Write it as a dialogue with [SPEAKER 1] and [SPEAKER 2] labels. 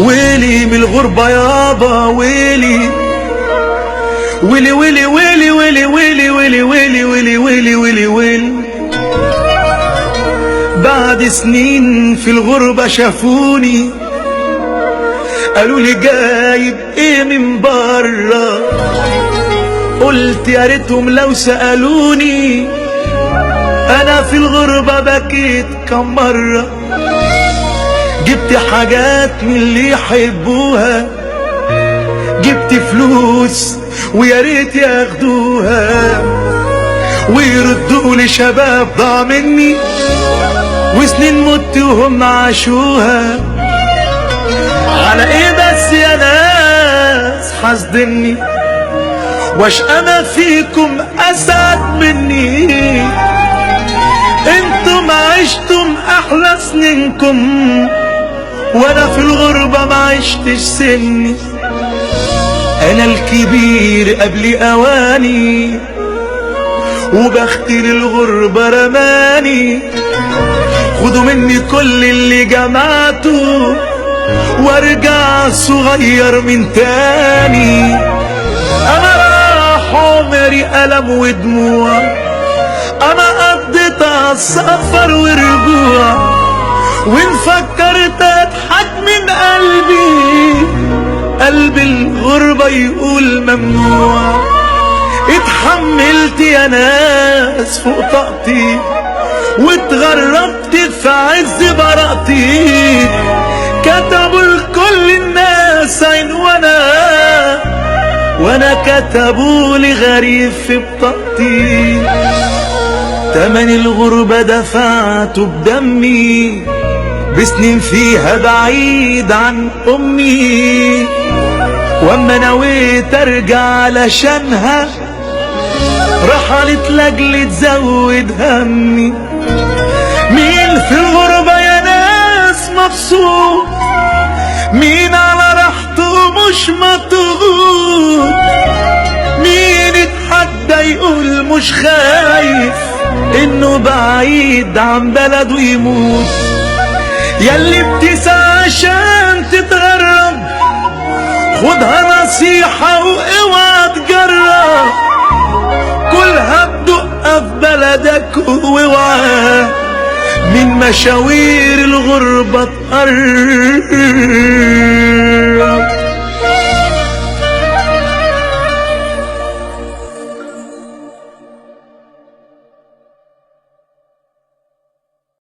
[SPEAKER 1] ويلي من الغربة يابا ويلي ويلي ويلي ويلي ويلي ويلي ويلي ويلي ويلي ويلي ويلي ويلي. بعد سنين في الغربة شافوني قالوا لي جايب ايه من برا، قلت يا ريتهم لو سألوني. انا في الغربة بكيت كم مرة، جبت حاجات من اللي يحبوها، جبت فلوس ويا ريت ياخدوها ويردوا لي شباب ضاع مني وسنين مت وهم عاشوها. على ايه بس يا ناس حاسدني، واش انا فيكم اسعد مني؟ انتم عشتم احلى سنينكم وانا في الغربة ما عشتش سني. انا الكبير قبل اواني وبختي للغربة رماني. خدوا مني كل اللي جمعته وارجع صغير من تاني. انا راح عمري ألم ودموع، انا قضيت عالسفر ورجوع، وان فكرت اضحك من قلبي الغربة يقول ممنوع. اتحملت يا ناس فوق طاقتي واتغربت في عز براءتي. كتبوا لكل الناس عين وانا كتبوا لي غريب في بطاقتي. تمن الغربة دفعته بدمي بسنين فيها بعيد عن امي، واما نويت ارجع علشانها رحلت لاجل تزود همي. مين في الغربة يا ناس مبسوط؟ مين على راحته مش مضغوط؟ مين اتحدى يقول مش خايف انه بعيد عن بلده يموت؟ ياللي بتسعى عشان تتغرب خدها نصيحة واوعى تجرب، كلها بدقة في بلدك واوعى من مشاوير الغربة تقرب.